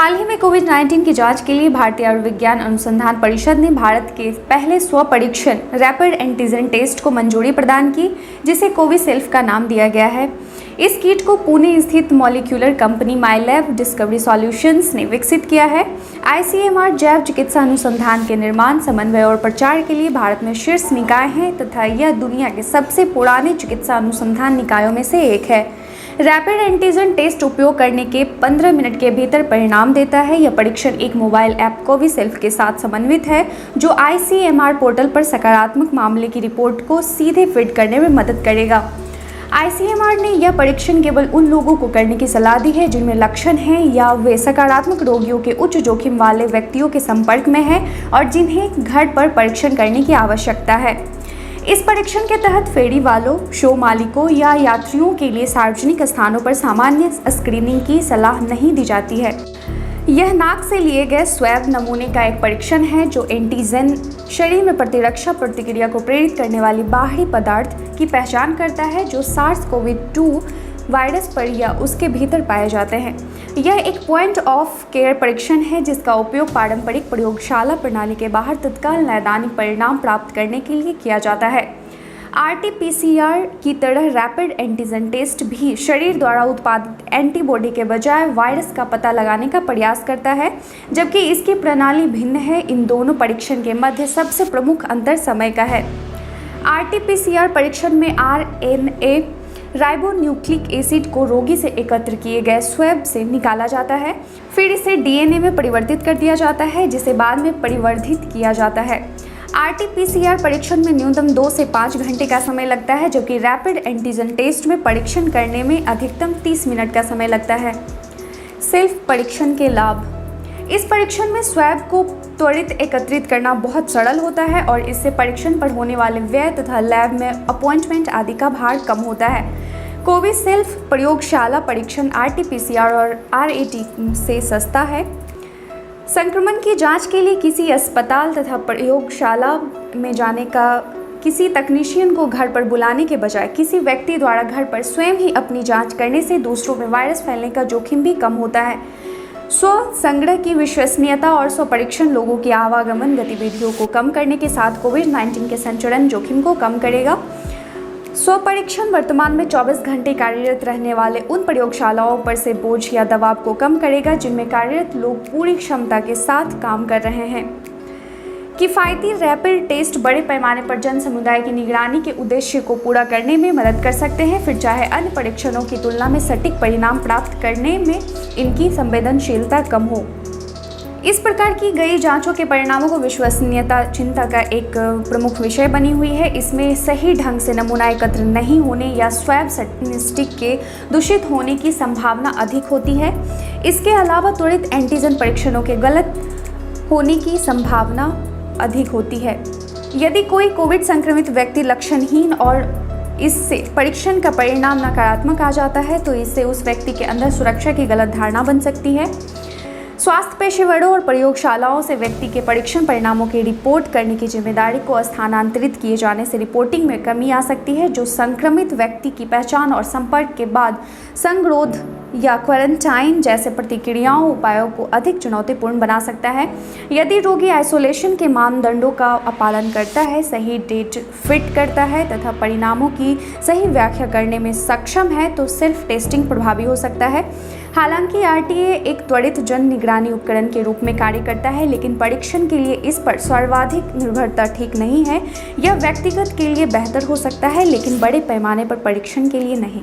हाल ही में कोविड-19 की जांच के लिए भारतीय आयुर्विज्ञान अनुसंधान परिषद ने भारत के पहले स्वपरीक्षण रैपिड एंटीजन टेस्ट को मंजूरी प्रदान की, जिसे कोविसेल्फ का नाम दिया गया है। इस किट को पुणे स्थित मॉलिक्यूलर कंपनी माइलैब डिस्कवरी सॉल्यूशंस ने विकसित किया है। आईसीएमआर जैव चिकित्सा अनुसंधान के निर्माण, समन्वय और प्रचार के लिए भारत में शीर्ष निकाय है तथा यह दुनिया के सबसे पुराने चिकित्सा अनुसंधान निकायों में से एक है। रैपिड एंटीजन टेस्ट उपयोग करने के 15 मिनट के भीतर परिणाम देता है। यह परीक्षण एक मोबाइल ऐप कोविसेल्फ के साथ समन्वित है, जो आईसीएमआर पोर्टल पर सकारात्मक मामले की रिपोर्ट को सीधे फीड करने में मदद करेगा। आईसीएमआर ने यह परीक्षण केवल उन लोगों को करने की सलाह दी है जिनमें लक्षण हैं या वे सकारात्मक रोगियों के उच्च जोखिम वाले व्यक्तियों के संपर्क में हैं और जिन्हें घर पर परीक्षण करने की आवश्यकता है। इस परीक्षण के तहत फेरी वालों, शो मालिकों या यात्रियों के लिए सार्वजनिक स्थानों पर सामान्य स्क्रीनिंग की सलाह नहीं दी जाती है। यह नाक से लिए गए स्वैब नमूने का एक परीक्षण है जो एंटीजन शरीर में प्रतिरक्षा प्रतिक्रिया को प्रेरित करने वाली बाहरी पदार्थ की पहचान करता है जो SARS-CoV-2 वायरस पर या उसके भीतर पाए जाते हैं। यह एक पॉइंट ऑफ केयर परीक्षण है जिसका उपयोग पारंपरिक प्रयोगशाला प्रणाली के बाहर तत्काल नैदानिक परिणाम प्राप्त करने के लिए किया जाता है। RT-PCR की तरह रैपिड एंटीजन टेस्ट भी शरीर द्वारा उत्पादित एंटीबॉडी के बजाय वायरस का पता लगाने का प्रयास करता है, जबकि इसकी प्रणाली भिन्न है। इन दोनों परीक्षण के मध्य सबसे प्रमुख अंतर समय का है। RT-PCR परीक्षण में RNA राइबोन्यूक्लिक एसिड को रोगी से एकत्र किए गए स्वैब से निकाला जाता है, फिर इसे DNA में परिवर्तित कर दिया जाता है, जिसे बाद में परिवर्धित किया जाता है। RT-PCR परीक्षण में न्यूनतम 2 से 5 घंटे का समय लगता है, जबकि रैपिड एंटीजन टेस्ट में परीक्षण करने में अधिकतम 30 मिनट का समय लगता है। सेल्फ परीक्षण के लाभ। इस परीक्षण में स्वैब को त्वरित एकत्रित करना बहुत सरल होता है और इससे परीक्षण पर होने वाले व्यय तथा लैब में अपॉइंटमेंट आदि का भार कम होता है। कोविसेल्फ प्रयोगशाला परीक्षण RT-PCR और RAT से सस्ता है। संक्रमण की जांच के लिए किसी अस्पताल तथा प्रयोगशाला में जाने का किसी तकनीशियन को घर पर बुलाने के बजाय किसी व्यक्ति द्वारा घर पर स्वयं ही अपनी जांच करने से दूसरों में वायरस फैलने का जोखिम भी कम होता है। स्व संग्रह की विश्वसनीयता और स्व परीक्षण लोगों की आवागमन गतिविधियों को कम करने के साथ कोविड-19 के संचरण जोखिम को कम करेगा। स्व परीक्षण वर्तमान में 24 घंटे कार्यरत रहने वाले उन प्रयोगशालाओं पर से बोझ या दबाव को कम करेगा जिनमें कार्यरत लोग पूरी क्षमता के साथ काम कर रहे हैं। किफ़ायती रैपिड टेस्ट बड़े पैमाने पर जन समुदाय की निगरानी के उद्देश्य को पूरा करने में मदद कर सकते हैं, फिर चाहे अन्य परीक्षणों की तुलना में सटीक परिणाम प्राप्त करने में इनकी संवेदनशीलता कम हो। इस प्रकार की गई जांचों के परिणामों को विश्वसनीयता चिंता का एक प्रमुख विषय बनी हुई है। इसमें सही ढंग से नमूना एकत्र नहीं होने या स्वैब स्टिक के दूषित होने की संभावना अधिक होती है। इसके अलावा त्वरित एंटीजन परीक्षणों के गलत होने की संभावना अधिक होती है। यदि कोई कोविड संक्रमित व्यक्ति लक्षणहीन और इससे परीक्षण का परिणाम नकारात्मक आ जाता है तो इससे उस व्यक्ति के अंदर सुरक्षा की गलत धारणा बन सकती है। स्वास्थ्य पेशेवरों और प्रयोगशालाओं से व्यक्ति के परीक्षण परिणामों की रिपोर्ट करने की जिम्मेदारी को स्थानांतरित किए जाने से रिपोर्टिंग में कमी आ सकती है, जो संक्रमित व्यक्ति की पहचान और संपर्क के बाद संगरोध या क्वारंटाइन जैसे प्रतिक्रियाओं उपायों को अधिक चुनौतीपूर्ण बना सकता है। यदि रोगी आइसोलेशन के मानदंडों का पालन करता है, सही डेट फिट करता है तथा परिणामों की सही व्याख्या करने में सक्षम है तो सेल्फ टेस्टिंग प्रभावी हो सकता है। हालांकि RTA एक त्वरित जन निगरानी उपकरण के रूप में कार्य करता है, लेकिन परीक्षण के लिए इस पर सर्वाधिक निर्भरता ठीक नहीं है। यह व्यक्तिगत के लिए बेहतर हो सकता है, लेकिन बड़े पैमाने पर परीक्षण के लिए नहीं।